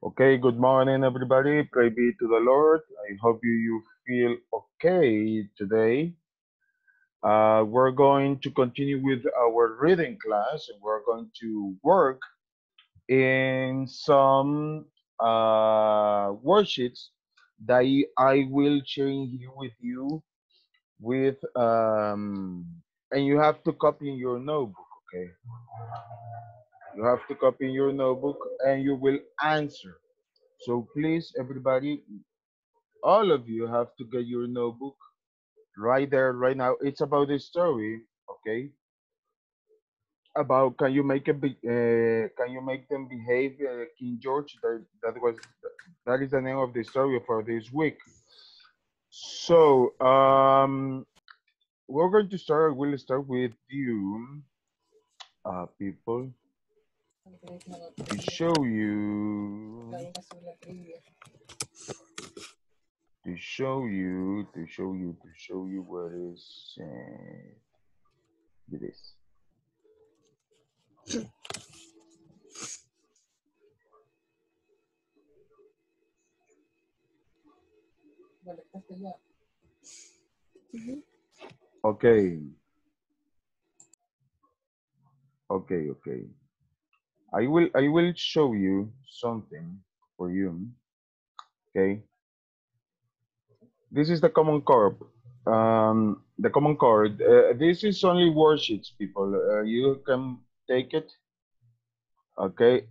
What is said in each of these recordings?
Okay, good morning, everybody. Pray be to the Lord. I hope you feel okay today. We're going to continue with our reading class, and we're going to work in some worksheets that I will share here with you with and you have to copy in your notebook. Okay, you have to copy in your notebook, and you will answer. So please, everybody, all of you have to get your notebook right there, right now. It's about the story, okay? About can you make them behave, King George? That is the name of the story for this week. So we're going to start. We'll start with you, people, to show you, to show you what is this. Okay, okay. I will show you something for you. Okay. This is the common core. The common core. This is only worksheets, people. You can take it. Okay.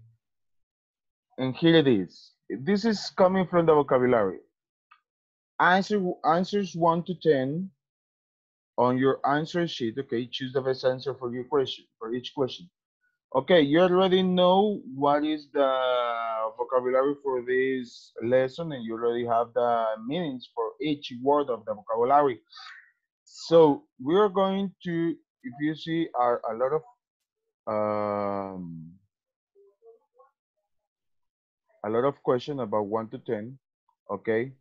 And here it is. This is coming from the vocabulary. Answers 1 to 10 on your answer sheet. Okay. Choose the best answer for your question, for each question. Okay, you already know what is the vocabulary for this lesson, and you already have the meanings for each word of the vocabulary. So we are going to, if you see, are a lot of questions about 1 to 10. Okay,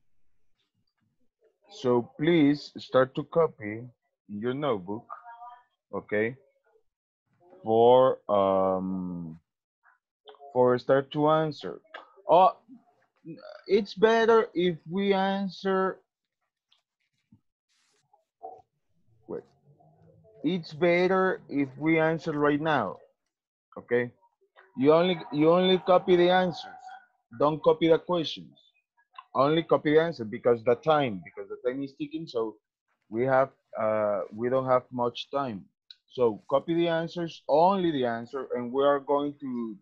so please start to copy in your notebook. Okay, for start to answer. Oh, it's better if we answer. Wait. It's better if we answer right now. Okay. You only copy the answers. Don't copy the questions. Only copy the answer because the time is ticking. So we don't have much time. So copy the answers, only the answer, and we are going to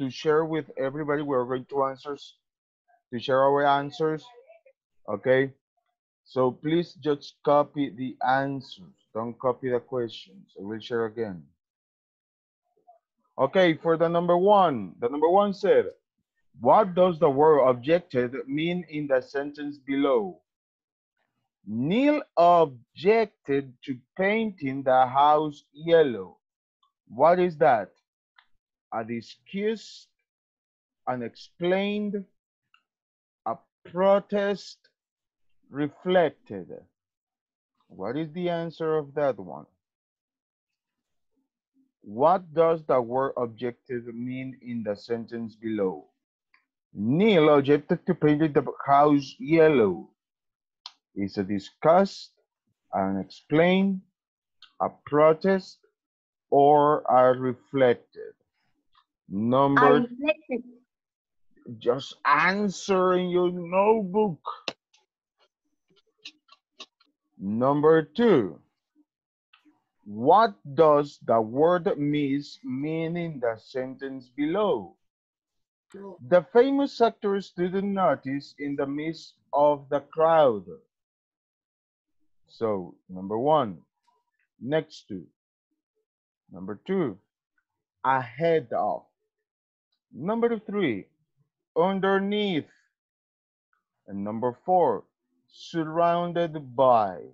share with everybody. We're going to share our answers. Okay. So please just copy the answers. Don't copy the questions. I will share again. Okay, for the number one said, what does the word objected mean in the sentence below? Neil objected to painting the house yellow. What is that? A discussed, unexplained, a protest, reflected. What is the answer of that one? What does the word objective mean in the sentence below? Neil objected to painting the house yellow. Is a disgust, unexplained, a protest, or a reflected? Number, just answer in your notebook. Number 2. What does the word miss mean in the sentence below? The famous actor stood unnoticed in the midst of the crowd. So, number 1, next to. Number 2, ahead of. Number 3, underneath. And number 4, surrounded by.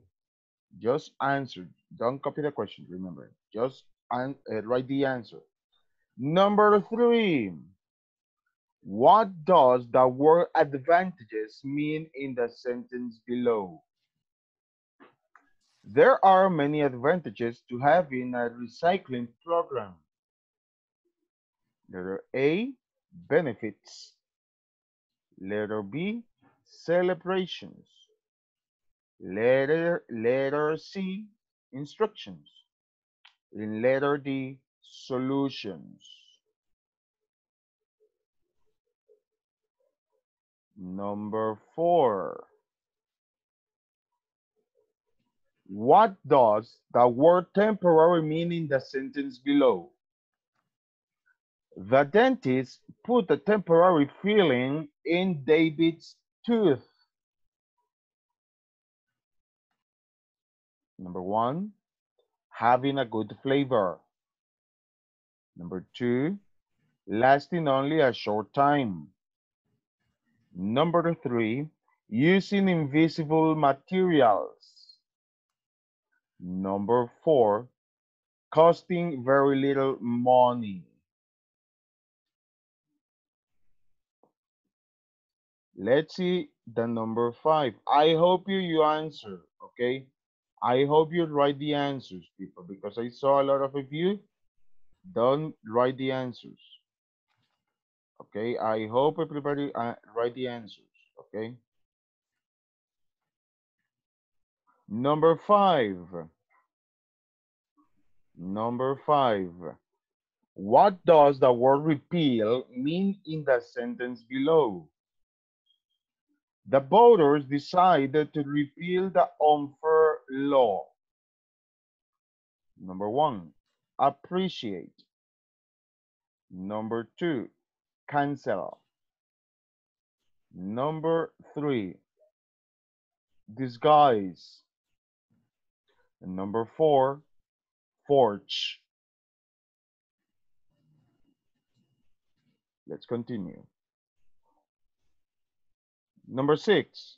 Just answer. Don't copy the question, remember. Just write the answer. Number 3, what does the word advantages mean in the sentence below? There are many advantages to having a recycling program. Letter A, benefits. Letter B, celebrations. Letter C, instructions. In letter D, solutions. Number 4. What does the word temporary mean in the sentence below? The dentist put a temporary filling in David's tooth. Number 1, having a good flavor. Number 2, lasting only a short time. Number 3, using invisible materials. Number 4, costing very little money. Let's see the number 5. I hope you answer, okay? I hope you write the answers, people, because I saw a lot of you don't write the answers. Okay, I hope everybody write the answers. Okay. Number 5. Number 5. What does the word repeal mean in the sentence below? The voters decided to repeal the unfair law. Number 1, appreciate. Number 2, cancel. Number 3, disguise. And number 4, forge. Let's continue. Number 6,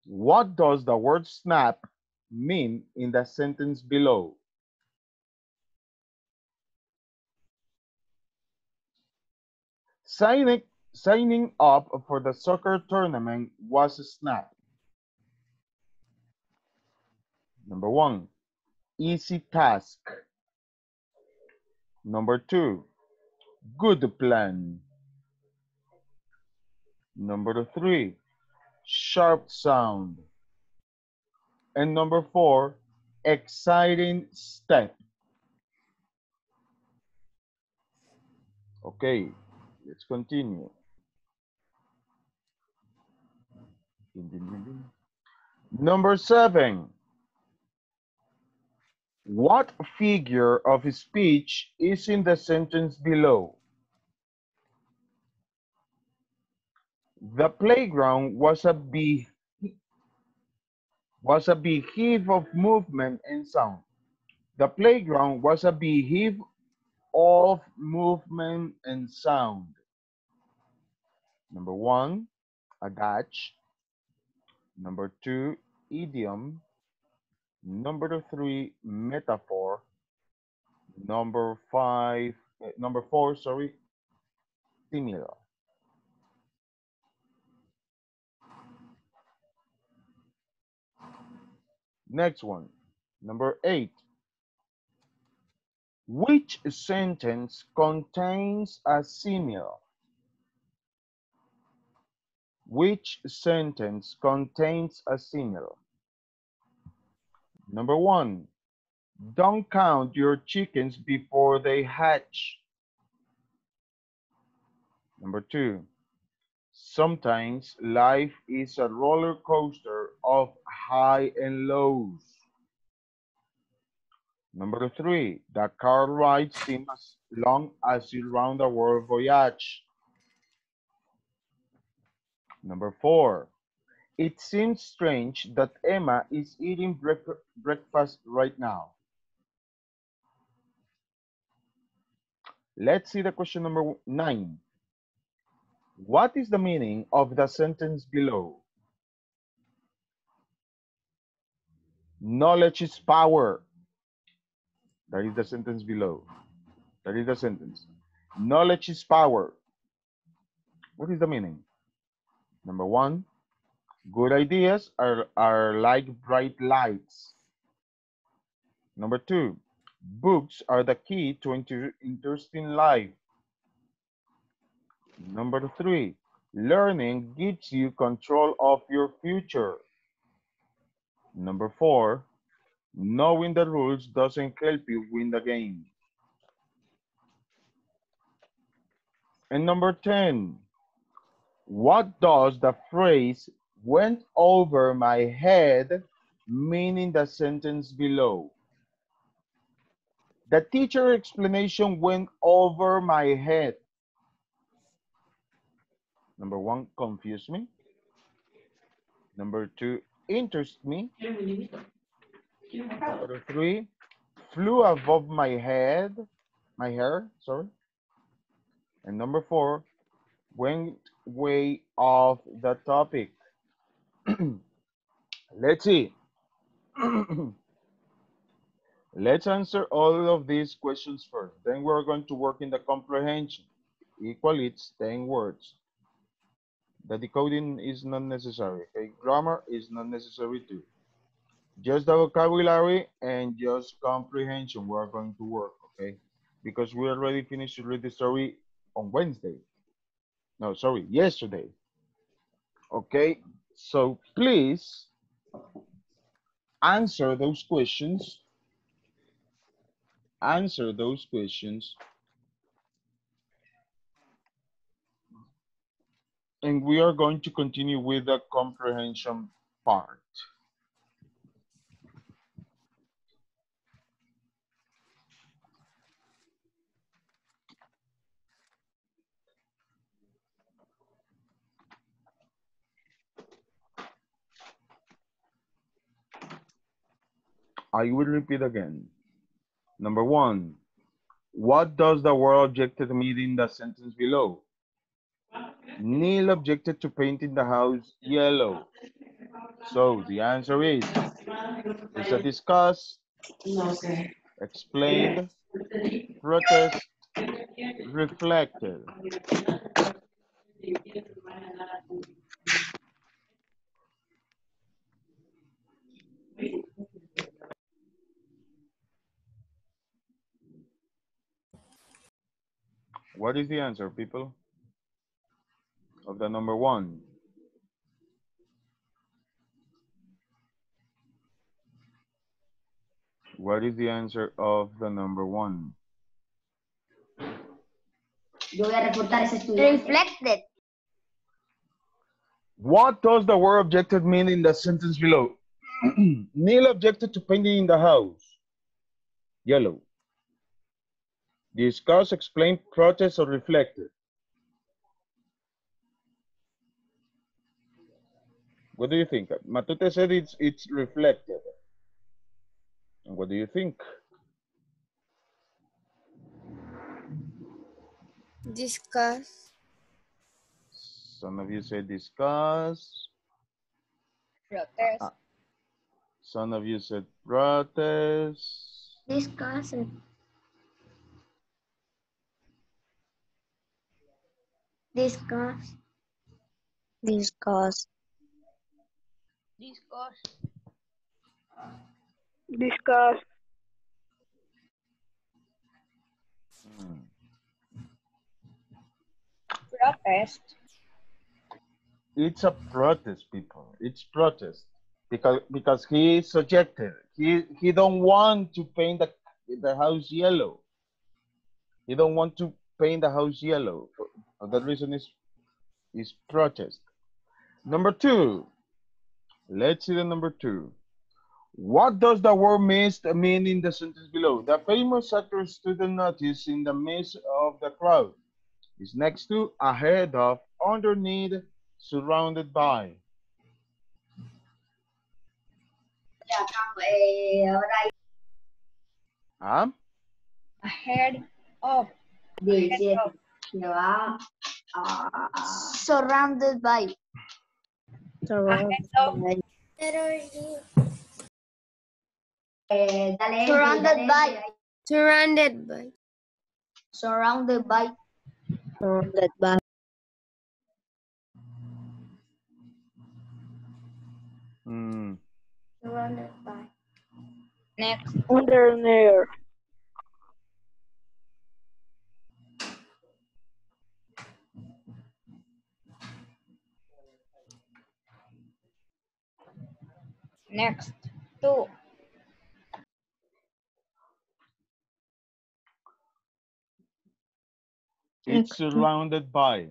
what does the word snap mean in the sentence below? Signing up for the soccer tournament was a snap. Number 1, easy task. Number 2, good plan. Number 3, sharp sound. And number 4, exciting step. Okay, let's continue. Number 7, what figure of speech is in the sentence below? The playground was a beehive of movement and sound. The playground was a beehive of movement and sound. Number 1, adage. Number 2, idiom. Number 3, metaphor. Number 4, sorry, similar. Next one, number 8. Which sentence contains a simile? Which sentence contains a simile? Number 1, don't count your chickens before they hatch. Number 2, sometimes life is a roller coaster of high and lows. Number 3, the car ride seems as long as your round the world voyage. Number 4, it seems strange that Emma is eating breakfast right now. Let's see the question number 9. What is the meaning of the sentence below? Knowledge is power. That is the sentence below. That is the sentence. Knowledge is power. What is the meaning? Number 1, good ideas are like bright lights. Number 2, Books are the key to interesting life. Number 3, learning gives you control of your future. Number 4, knowing the rules doesn't help you win the game. And number 10, what does the phrase went over my head mean in the sentence below? The teacher explanation went over my head. Number 1, confused me. Number 2, interest me. Number 3, flew above my head, my hair, sorry. And number 4, went way off the topic. Let's see. Let's answer all of these questions first. Then we're going to work in the comprehension. Equal, it's 10 words. The decoding is not necessary, okay? Grammar is not necessary too. Just the vocabulary and just comprehension we're going to work, okay? Because we already finished to read the story on Wednesday. No, sorry, yesterday. Okay, so please answer those questions. Answer those questions. And we are going to continue with the comprehension part. I will repeat again. Number 1, what does the word objective mean in the sentence below? Neil objected to painting the house yellow. So the answer is a discuss, explained, protest, reflected. What is the answer, people, of the number 1? What is the answer of the number 1? Reflected. What does the word objected mean in the sentence below? Neil objected to painting in the house yellow. Discuss, explain, protest, or reflected. What do you think? Matute said it's reflected. And what do you think? Discuss. Some of you said discuss. Protest. Some of you said protest. Discuss. Discuss. Discuss. Discuss. Discuss. Protest. It's a protest, people. It's protest because he is subjected. He don't want to paint the house yellow. He don't want to paint the house yellow. For that reason is protest. Number 2. Let's see the number 2. What does the word mist mean in the sentence below? The famous actor stood unnoticed in the midst of the crowd. Is next to, ahead of, underneath, surrounded by. Huh? Ahead of. Surrounded by. Ahead of. Surrounded by. Surrounded by. Surrounded by. Surrounded by. Surrounded by. Next. Underneath. Next. 2. It's surrounded by.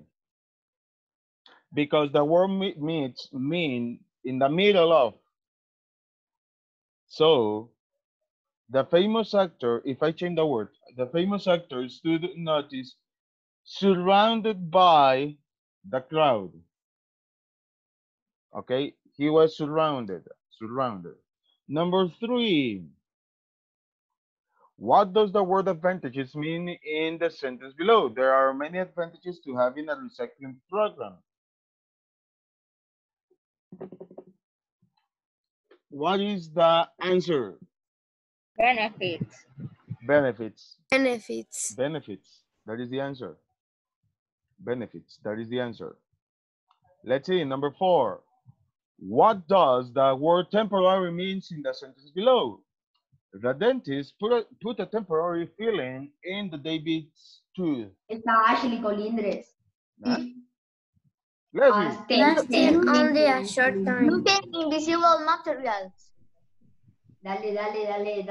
Because the word mean in the middle of. So the famous actor, if I change the word, the famous actor stood notice surrounded by the crowd. Okay, he was surrounded. Number 3, what does the word advantages mean in the sentence below? There are many advantages to having a recycling program. What is the answer? Benefits. Benefits. Benefits. Benefits. That is the answer. Benefits. That is the answer. Let's see, number 4. What does the word temporary means in the sentence below? The dentist put a temporary filling in the David's tooth. Está Ashley Colindres. Huh? Leslie. Lasting only a short time. Using invisible materials. Dale. Lasting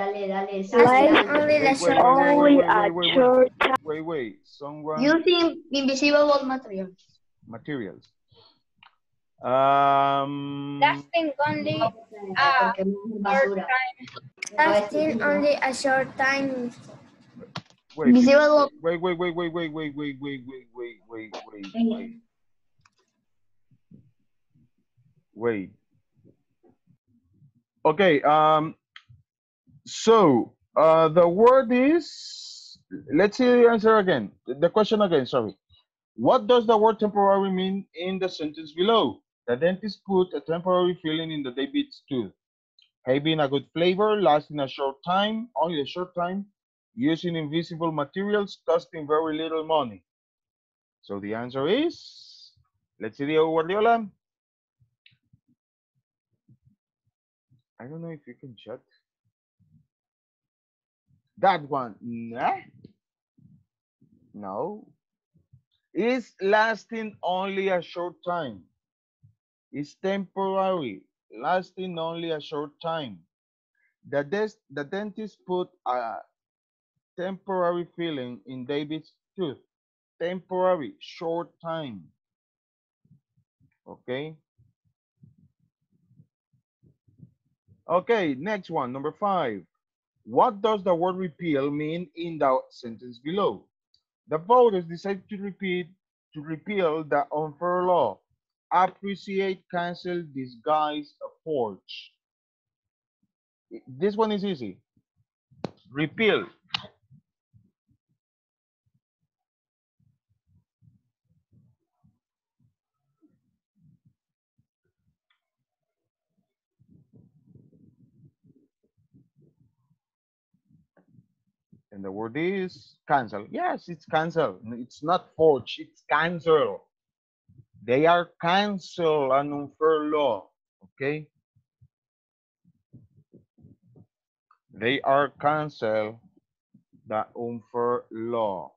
only a short time. Wait. Someone. Using invisible materials. Lasting only a short time. Lasting only a short time. Wait. Invisible. Wait. Okay. So the word is. Let's see the answer again. The question again. Sorry. What does the word temporary mean in the sentence below? The dentist put a temporary filling in the David's tooth. Having a good flavor, lasting a short time, only a short time, using invisible materials, costing very little money. So the answer is, let's see, Diego Guardiola. I don't know if you can chat. That one, nah? No. Is lasting only a short time. It's temporary, lasting only a short time. The dentist put a temporary filling in David's tooth. Temporary, short time. Okay. Okay, next one, number 5. What does the word repeal mean in the sentence below? The voters decided to repeal the unfair law. Appreciate, cancel, disguise, forge. This one is easy. Repeal. And the word is cancel. Yes, it's cancel. It's not forge, it's cancel. They are cancel an unfair law. Okay? They are cancel the unfair law.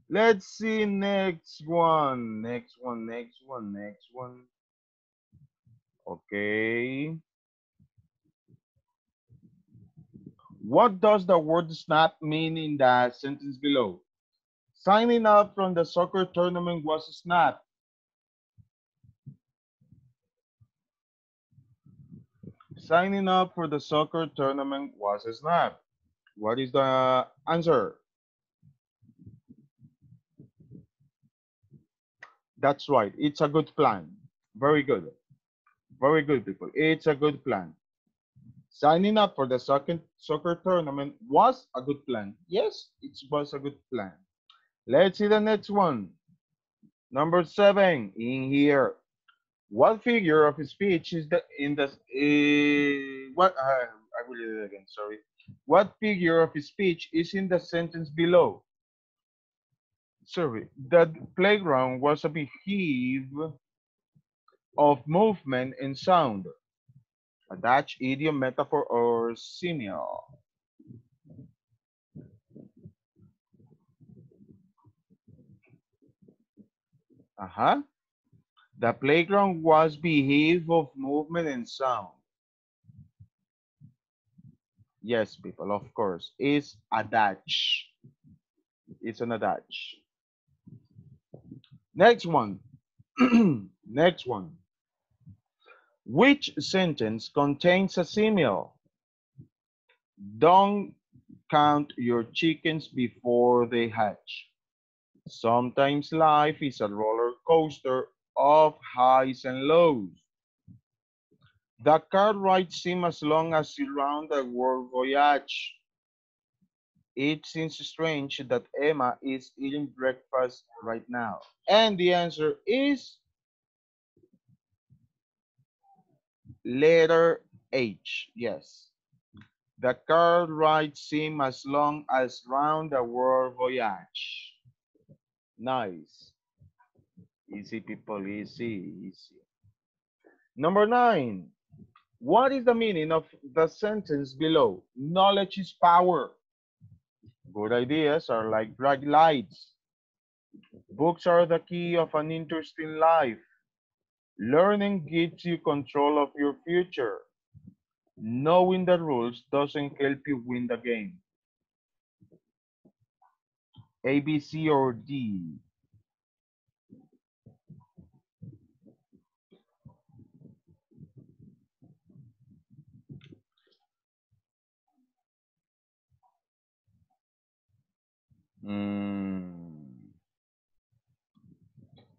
Let's see next one. Next one. Okay. What does the word snap mean in the sentence below? Signing up from the soccer tournament was a snap. Signing up for the soccer tournament was a snap. What is the answer? That's right. It's a good plan. Very good. Very good, people. It's a good plan. Signing up for the soccer tournament was a good plan. Yes, it was a good plan. Let's see the next one. Number 7 in here. What figure of speech is the in the what I will read it again, sorry. What figure of speech is in the sentence below? Sorry, the playground was a behave of movement and sound. A Dutch idiom, metaphor, or simile. Uh-huh. The playground was behave of movement and sound. Yes, people, of course. Is attach. It's an attach. Next one. Next one. Which sentence contains a simile? Don't count your chickens before they hatch. Sometimes life is a roller coaster of highs and lows. The car ride seems as long as you round the world voyage. It seems strange that Emma is eating breakfast right now. And the answer is letter H. Yes. The car ride seems as long as round the world voyage. Nice. Easy, people. Easy, easy. Number 9. What is the meaning of the sentence below? Knowledge is power. Good ideas are like bright lights. Books are the key of an interesting life. Learning gives you control of your future. Knowing the rules doesn't help you win the game. A, B, C, or D? Mm.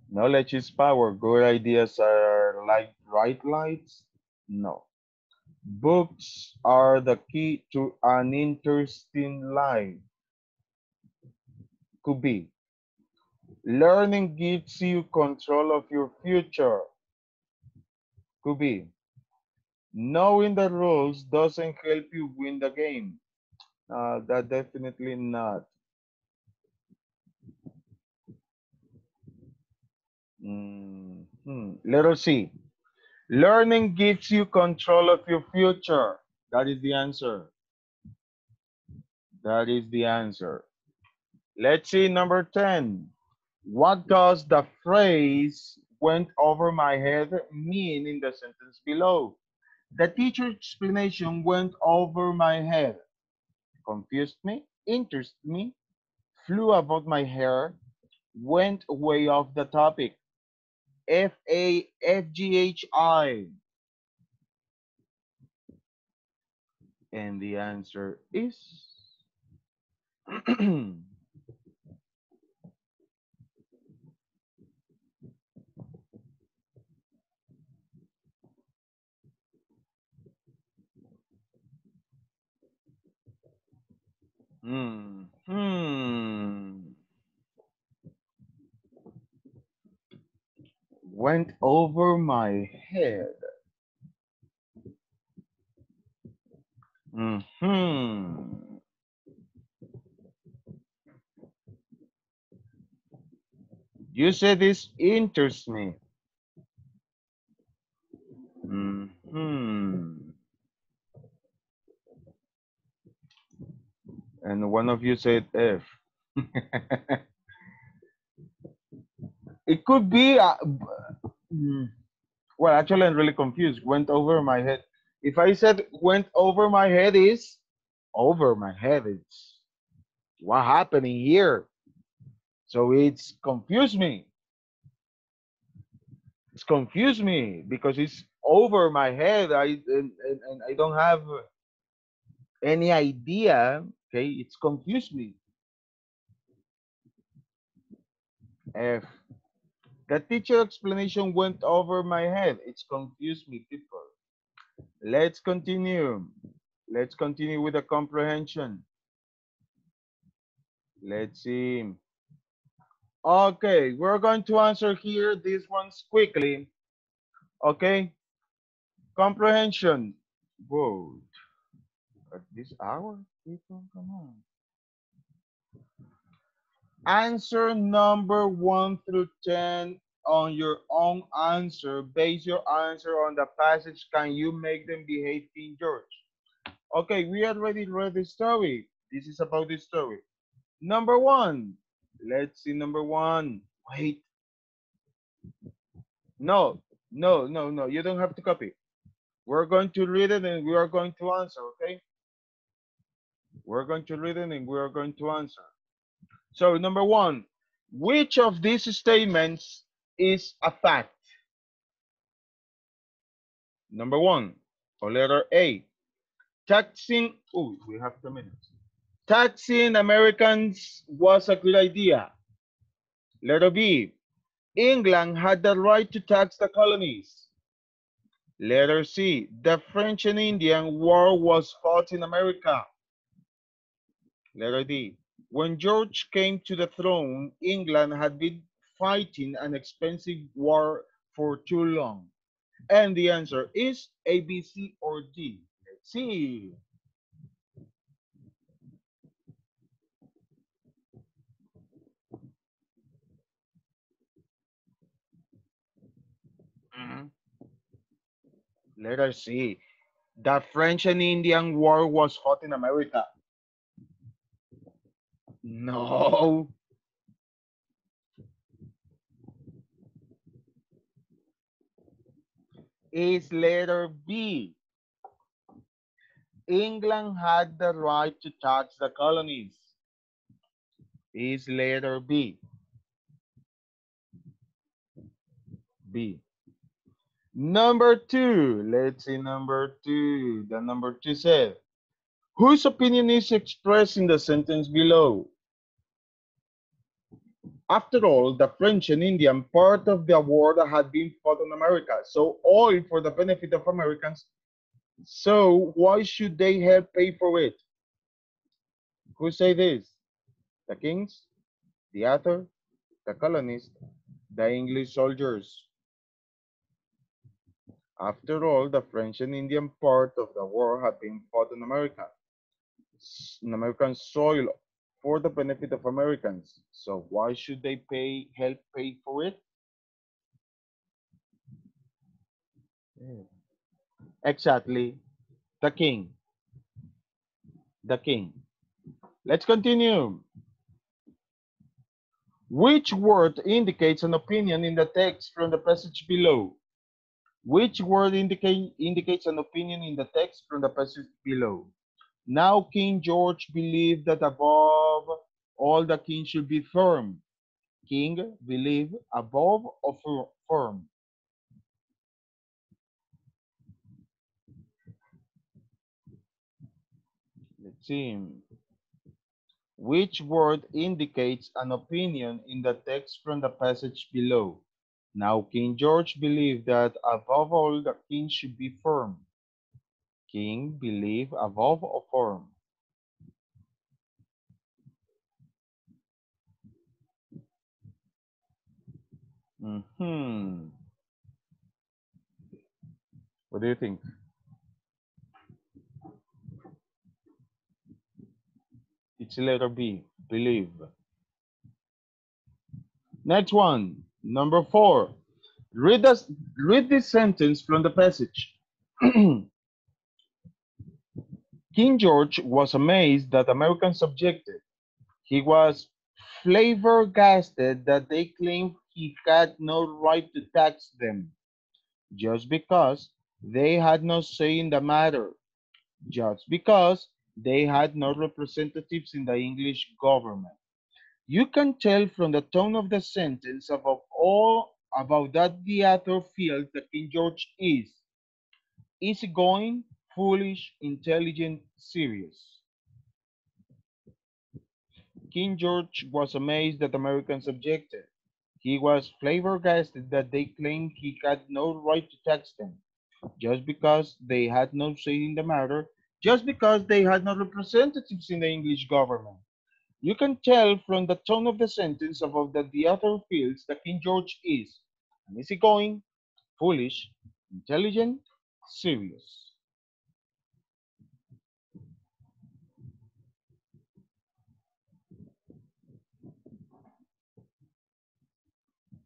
Knowledge is power. Good ideas are like bright lights? No. Books are the key to an interesting life. Could be. Learning gives you control of your future. Could be. Knowing the rules doesn't help you win the game. That definitely not. Letter C. Learning gives you control of your future. That is the answer. That is the answer. Let's see number 10. What does the phrase went over my head mean in the sentence below? The teacher's explanation went over my head. Confused me, interested me, flew above my hair, went way off the topic. FAFGHI. And the answer is hmm. Went over my head. Hmm. You said this interests me. Hmm. And one of you said F. It could be. Well, actually, I'm really confused. Went over my head. If I said went over my head is over my head. It's what happening here. So it's confused me. It's confused me because it's over my head. And I don't have any idea. Okay, it's confused me. F. The teacher explanation went over my head. It's confused me, people. Let's continue. Let's continue with the comprehension. Let's see. Okay, we're going to answer here these ones quickly. Okay, comprehension. Whoa, at this hour, people, come on. Answer number 1 through 10 on your own answer. Base your answer on the passage. Can you make them behave, King George? Okay, we already read the story. This is about the story. Number 1. Let's see number 1. Wait. No, no, no, no. You don't have to copy. We're going to read it and we are going to answer, okay? We're going to read it and we are going to answer. So, number one, which of these statements is a fact? Number one, or letter A, taxing, oh, we have 2 minutes. Taxing Americans was a good idea. Letter B, England had the right to tax the colonies. Letter C, the French and Indian War was fought in America. Letter D, when George came to the throne, England had been fighting an expensive war for too long. And the answer is A, B, C, or D. Let's see. Mhm. Letter C. The French and Indian War was fought in America. No. It's letter B. England had the right to tax the colonies. Is letter B. B. Number two. Let's see number two. The number two said, whose opinion is expressed in the sentence below? After all, the French and Indian part of the war had been fought in America, so all for the benefit of Americans. So why should they help pay for it? Who say this? The kings, the author, the colonists, the English soldiers. After all, the French and Indian part of the war had been fought in America, in American soil, for the benefit of Americans. So why should they help pay for it? Exactly, the king. The king. Let's continue. Which word indicates an opinion in the text from the passage below? Which word indicates an opinion in the text from the passage below? Now King George believed that above all the king should be firm. King, believe, above or firm. Let's see. Which word indicates an opinion in the text from the passage below? Now King George believed that above all the king should be firm. King, believe, above or firm. What do you think? It's letter B, believe. Next one, number 4. Read this sentence from the passage. King George was amazed that Americans objected. He was flabbergasted that they claimed he had no right to tax them, just because they had no say in the matter, just because they had no representatives in the English government. You can tell from the tone of the sentence about that the author feels that King George is easygoing, foolish, intelligent, serious. King George was amazed that Americans objected. He was flabbergasted that they claimed he had no right to tax them, just because they had no say in the matter, just because they had no representatives in the English government. You can tell from the tone of the sentence above that the author feels that King George is an easygoing, foolish, intelligent, serious.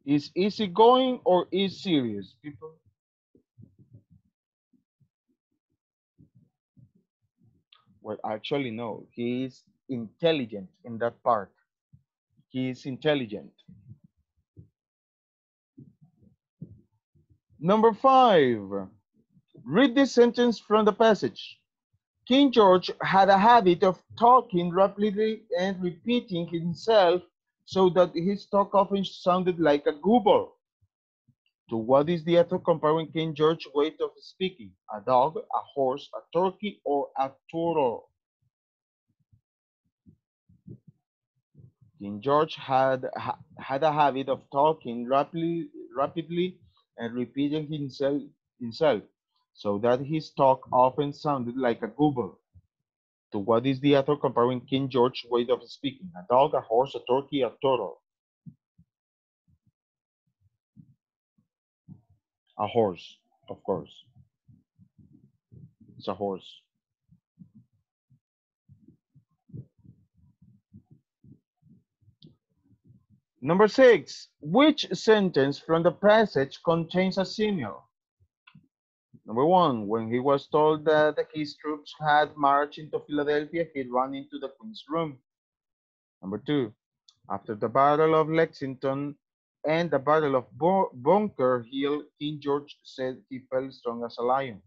Is easygoing or is serious, people? Well, actually, no. He is intelligent in that part. He is intelligent. Number 5. Read this sentence from the passage. King George had a habit of talking rapidly and repeating himself so that his talk often sounded like a gooble. To what is the author comparing King George's way of speaking? A dog, a horse, a turkey, or a turtle? King George had a habit of talking rapidly and repeating himself, so that his talk often sounded like a gooble. To what is the author comparing King George's way of speaking? A dog, a horse, a turkey, a turtle? A horse, of course. It's a horse. Number 6. Which sentence from the passage contains a simile? Number 1. When he was told that his troops had marched into Philadelphia, he ran into the Queen's room. Number 2. After the Battle of Lexington and the Battle of Bunker Hill, King George said he felt strong as a lion.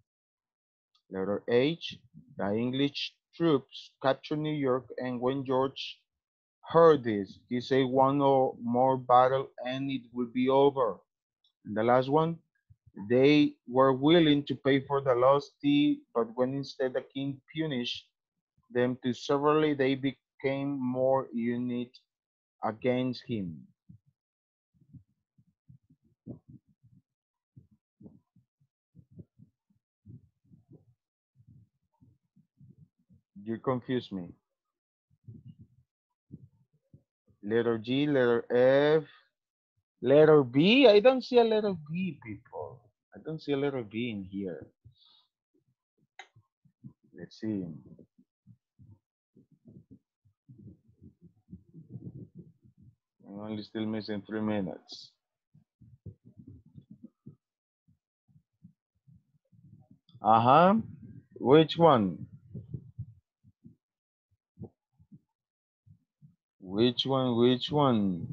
Letter H. The English troops captured New York, and when George heard this, he said one or more battle and it will be over. And the last one, they were willing to pay for the lost tea, but when instead the king punished them too severely, they became more united against him. You confuse me. Letter G, letter F, letter B. I don't see a letter B, people. I don't see a letter B in here. Let's see. I'm only still missing 3 minutes. Which one? Which one?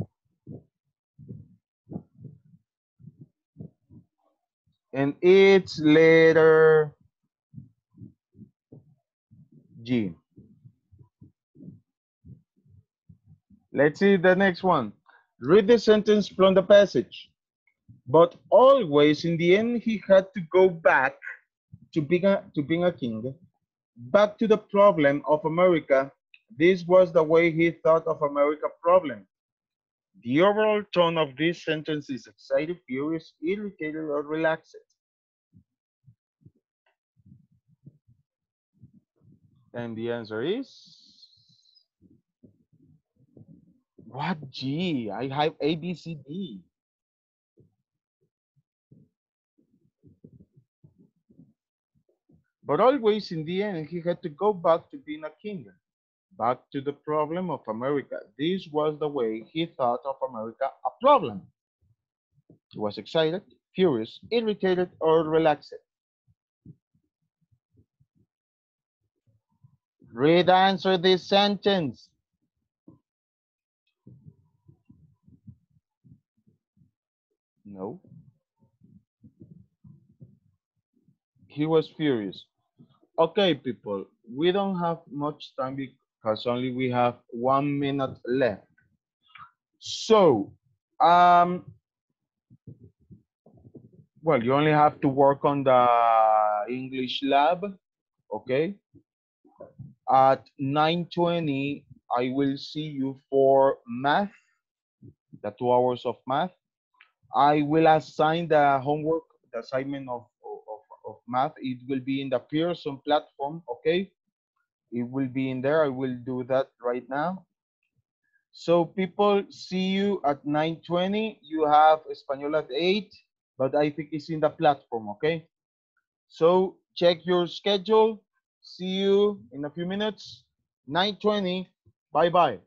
And it's letter G. Let's see the next one. Read the sentence from the passage. But always in the end he had to go back to being a king, back to the problem of America. This was the way he thought of America problem. The overall tone of this sentence is excited, furious, irritated, or relaxed. And the answer is what? G? I have A, B, C, D. But always in the end, he had to go back to being a king, back to the problem of America. This was the way he thought of America a problem. He was excited, furious, irritated, or relaxed. Read answer this sentence. No. He was furious. Okay, people, we don't have much time because only we have 1 minute left. So, well, you only have to work on the English lab, okay? At 9:20, I will see you for math, the 2 hours of math. I will assign the homework, the assignment of math. It will be in the Pearson platform, okay? It will be in there. I will do that right now. So people, see you at 9:20. You have Espanol at 8, but I think it's in the platform, okay? So check your schedule. See you in a few minutes. 9:20. Bye-bye.